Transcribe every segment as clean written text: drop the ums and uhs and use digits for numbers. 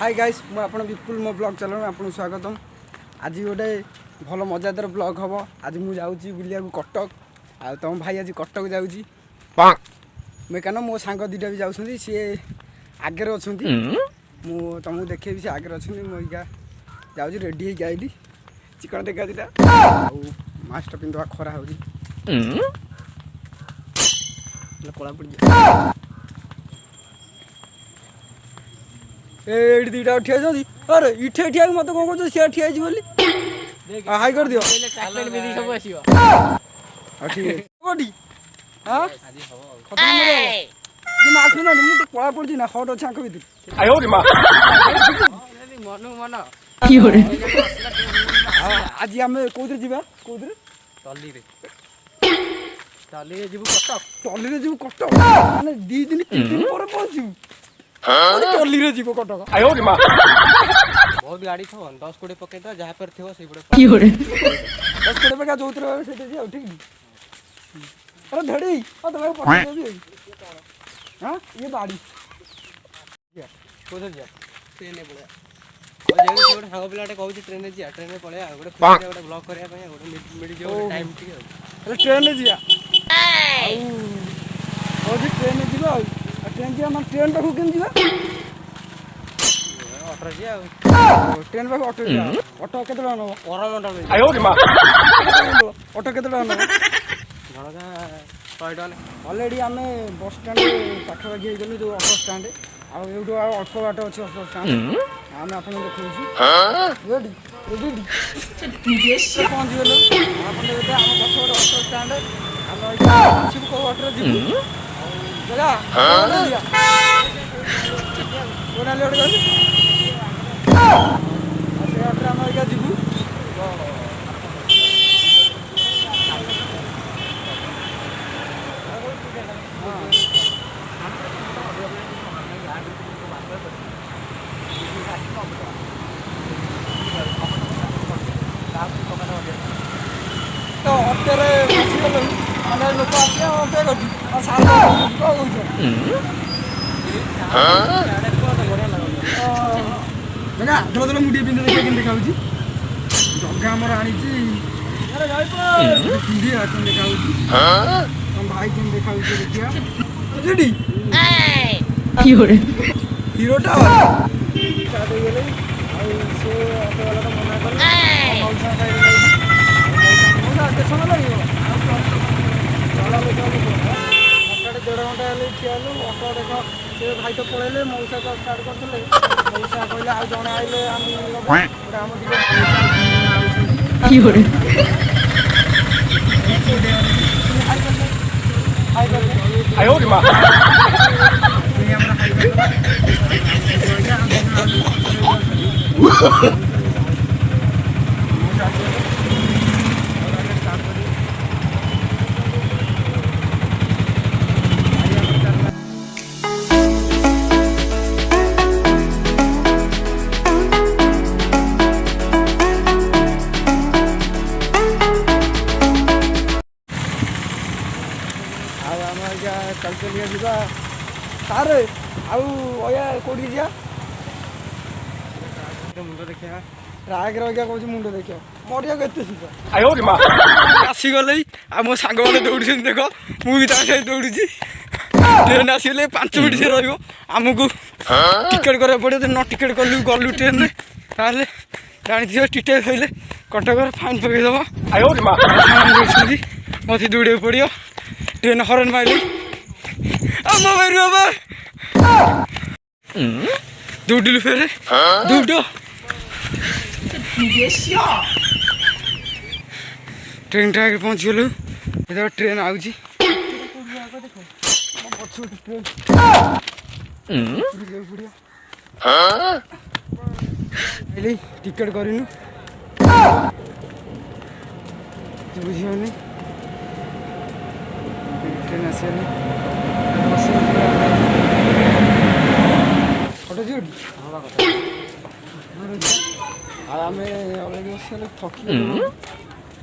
Hi guys मैं आपण विपुल मो ब्लॉग चलाऊँ आपको स्वागतम। आज गोटे भल मजादार ब्लॉग हम। आज मुझे जाऊँगी बुलिया कटक आ तुम भाई आज कटक जाऊँगी मैं क्या मो सांग दुटा भी जाऊँ सी आगे अच्छा मु तुमको देखे सी आगे अच्छा मुझे जाऊँ रेडी होगी आईली चिकन देखा दुटा मास्क पिंधा खरा हो कला पड़ ए दुटा ठिया अरे इठे ठिया मत कौन कह सी ठिया बोली हाई कर दियो आसना मुझे कला पड़ी ना हट अच्छे आंख आज आम कौन जा टली जीव कटक माने 2 दिन 3 दिन पर पहुंचू टली जीव कटक बहुत गाड़ी थो 10-20 पके जहाँ पर थो से 10-20 पका जो ठीक अरे धड़ी तुम्हें पकड़ हाँ ये गाड़ी कोदर जा ट्रेन में पड़े और जे गोटे सांग पिलाटे कहू ट्रेन में जा ट्रेन में पड़े गोटे ब्लॉग करया पय गोटे मिल जो टाइम ठीक है ट्रेन में जिया और जी ट्रेन में जीवा ट्रेन जी हम ट्रेन पाखु केम जीवा ऑटो जिया ट्रेन पाखु ऑटो जिया ऑटो केते टका नबो परमंडल में आयो रे मां ऑटो केते टका नबो घणका 100 टका ऑलरेडी आमे बस स्टैंड पाखा लगी गेलु जो ऑटो स्टैंड आ एउडो अल्प बाट अछि ऑटो स्टैंड आमे आपन देखौछु हां रेडी पहुंच गेलु आपन देखते हम बस ऑटो स्टैंड हम छिप को ऑटो जीव जगह कोना ले ऑटो से ऑटो हम एका जीव तो अत्यारे बसिगल माने लोक आसे अटे गटी आ सारा को देखा धो धो मुडी बिंदु देखा कि देखाउची जग्गा हमर आनी छी अरे गाय पर बिंदी आतन देखाउची हम भाई किन देखाउची देखिया रेडी हीरोटा सादे गेले आ से ऑटो वाला तो मना कर मौसा का स्टेशन लगे देढ़ घंटा ठिया ऑटो देख से भाई तो पलैले मौसा तो स्टार्ट करते मौसा कहले आ जड़े आइले चल चलिए जीवा सार आया कौटी जा मुंड देखा राग रहा कौन मुंड देख मरिया के आसीगल मो सांग मैंने दौड़ देख मुझे दौड़ी ट्रेन आसगले 5 मिनट से रमको टिकेट करा पड़े न टिकेट कलु गलु ट्रेन में ताले जानी टिकेट खैले कटक फाइन पकईदेव मत दौड़ा पड़ो ट्रेन हरन मारे दौड़िलु फेर दौड़ ट्रेन ट्रैक पहुँच गलु ये ट्रेन आउची टिकेट करनु बुझे ट्रेन आसगली फोटो जी आम अलरेडी बस थकी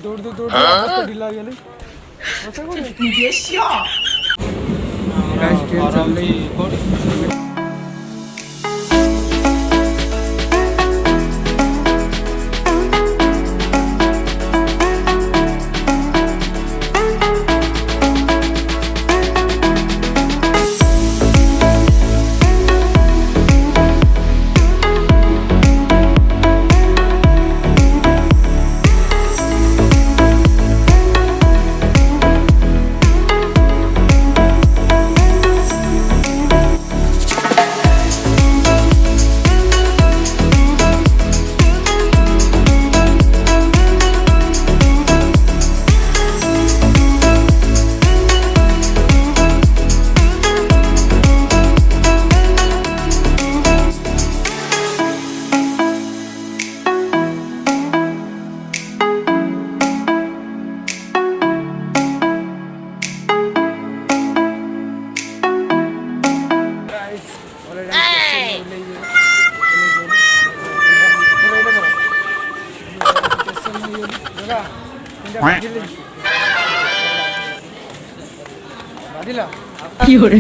दौड़ दौड़ ढिला गले ବାଜିଲା কি hore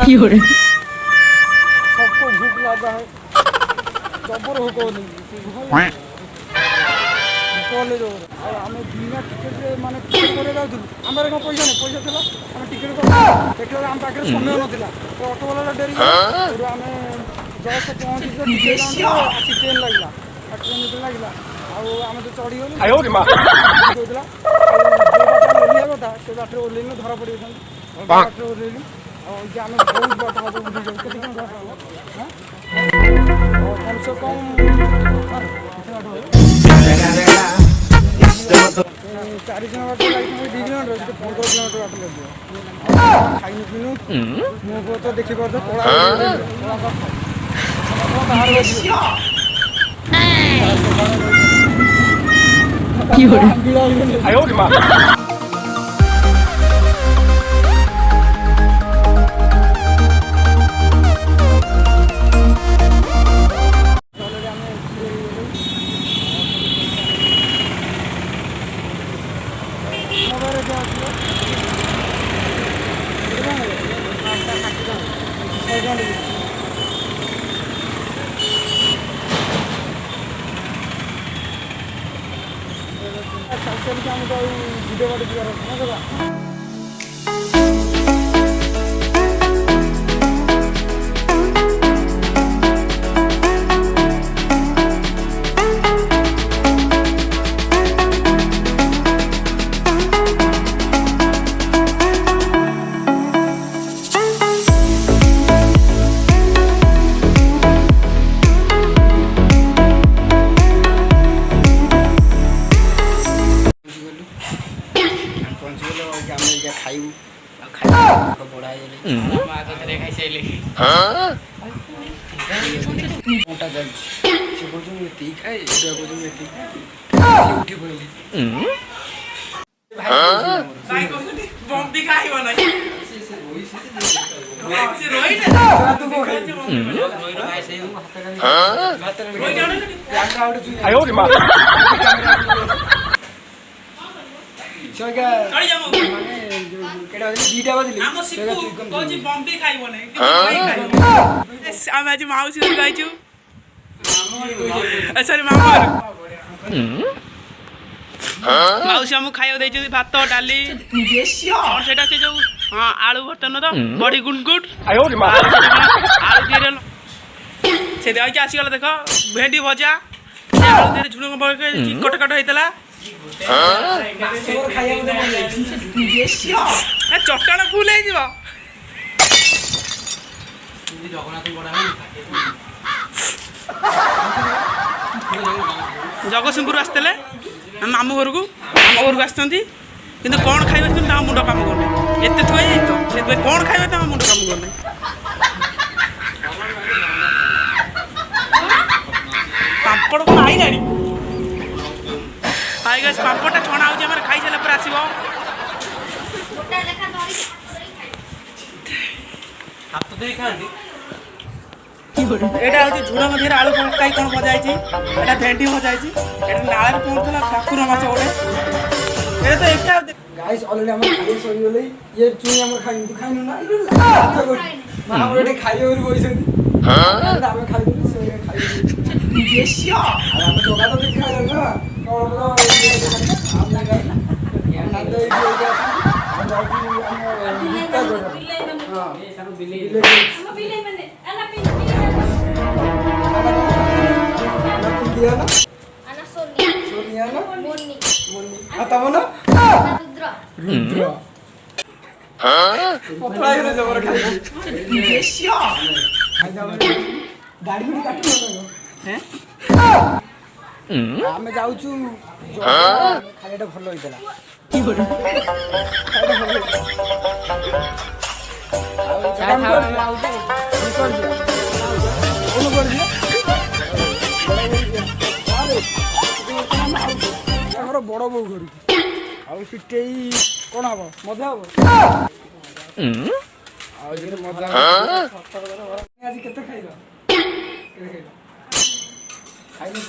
কি hore सबको भूख लगा है जबर हो कॉलेज और आम बिना टिकेट माने टिकेट कर जाऊँ आम पैसा नहीं पैसा था आम टिकेट देखा आम पाखे समय नाला तो अटो वाला डेरी आम जस्ट पहुँची टिकेट आसी ट्रेन लगे ट्रेन जो लगे आम तो चढ़ी गलु ओह्लैया कथा से बाटे ओह्लैन धरा पड़ बाटे ओह्लैलु आम बहुत बाट हम बुझे जाऊ कम से कम 4 दिन बाट लगे 2 किलोमीटर 15 किलोमीटर बाट लगे खाई पिनु मुझे तो देखी पार কি hore ভিডিও বাড়ি দিবার ଖାଇବୁ ଖାଇବୁ ବଢା ହେଇଗଲେ ମୋଟା ଚାଲିଛି ସେ କହୁଛନ୍ତି ଏତିକି ଖାଏ ଏଇଟା କହୁଛନ୍ତି ଏତିକି ଖାଏ ଉଠି ପଡ଼ିଲି ଆମେ ଆଜି ମାଉସୀ ଘରକୁ ଯାଇଛୁ ସରି ମାମୁଁ ମାଉସୀ ଆମକୁ ଖାଇବାକୁ ଦେଇଛନ୍ତି ଭାତ ଡାଲି और सेटा से जो हां आलू भर्ता न तो बड़ी गुंडगुड आयो रे मां आलू दिरे से देई के आसी गला देखो भेंडी भजा से आलू दिरे झुणुंग बके कट कट हेतला सोर खाइया मते मन जाई ए चट्टाण फुल हे जीवा जगन्नाथ बड़ा है जगतसिंहपुर आसते मामू घर को आसती किंतु कौन खाइबे कि मुंड काम करने एत थुआ तो से कौन खाइबे तो मुंड काम करने पापड़ को आई ना आई गस पापड़टा छणा हो जे खाई सारा पर आसीबो हाथ तो देई खांदी एटा होची झुड़ा मध्ये आलू काई कोन भजा आइची एटा भेंडी भजा आइची एटा नाळर कोनथला ठाकुर माछ ओडे एटा तो एकटा गाइस ऑलरेडी हम खाई सरी गेलै ये चुई हम खाइ तू खाइनु ना इलो मा हम रेडी खाइ और बोइसंती हां हम खाइ दे से खाइ बेसिया हम जोगा तो देखा ना कौन बोला हम ना हम ना दे दियो हम जाऊ हम हां ये सब बिल्ली मैंने दिया ना Anak Sonia, सोनिया ना Moni, मुन्नी आता ना Rudra. रुद्र पपड़ा रे जबर खाइ बेसिया खाइ जाबे दाढ़ी भी काटि न हैं हम जाउचू खाइटा भलो होइतला खाइटा भलो काम कर ଆମର ବଡ଼ ବୋଉ ଘରକୁ ଆଉ ସେଠେଇ କ'ଣ ହବ ମଜା ହବ ଆଉ ଯେତେ ମଜା ଆଜି କେତେ ଖାଇଲ ଖାଇଲେ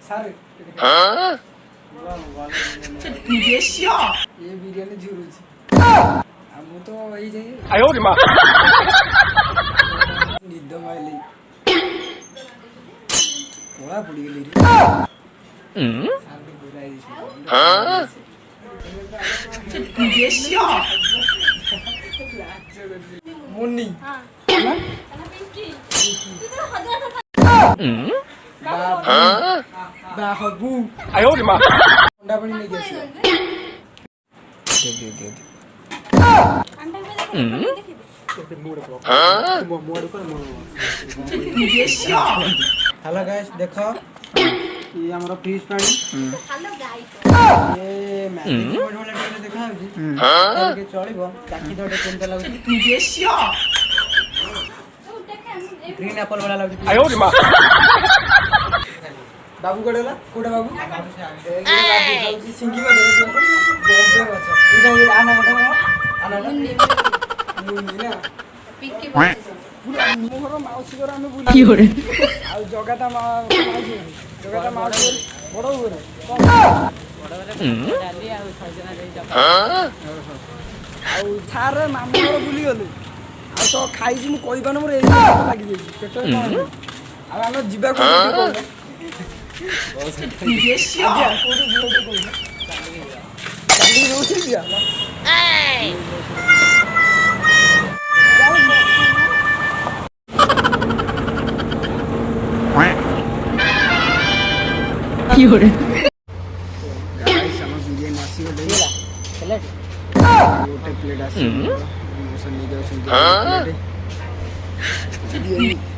ସାର୍ ଏ ବିରିୟାନୀ ଝୁରୁଛି ଆଉ ମୁଁ ତ ଏଇ ଯାଇ ନିଦ ମାଇଲି ପଳା ପଡ଼ିଗଲି मुन्नी बाबू आयो रे मां अंडा पानी नहीं गया दे अंडा में देखिए हेलो गाइस देखो ये हमरा फिश पानी हेलो गाइस ये मैजिक मोड वाला टीवी देखा होजी हां के चलिबो चाकी दडे केनता लागुची बेसिया ग्रीन एप्पल वाला लागुची आयो रे मां बाबू कडेला कोडा बाबू बाबू से आगे बाबू खाउची सिंगी में देखो बॉम्बे माछ इधर ये आना मत आना मुन्नी ना पिक्की पूरा मोहर माउसी घर हम बुली 有人， ଆଉ ଜଗାତା ମାଉସି ଜଗାତା ମାଉସି ବଡ଼ ହୁଏ ଆଉ ସାର୍ ମାମୁଁ ଘର ବୁଲିଗଲେ ଆଉ ତ ଖାଇଛି ମୁଁ କହିପାରୁନି ମୋର ଏଇ ଲାଗିଯାଇଛି ପେଟରେ କ'ଣ ଆଉ ଆମେ ଯିବା କୋଉଠି କହୁନ କୋଉଠି କହୁନ ଚାଲିକି ରହୁଛି ଯିବା有人， गाइस हम बिरयानी आसी गले प्लेट गोटे प्लेट आसी मोसन नहीं जाउ प्लेट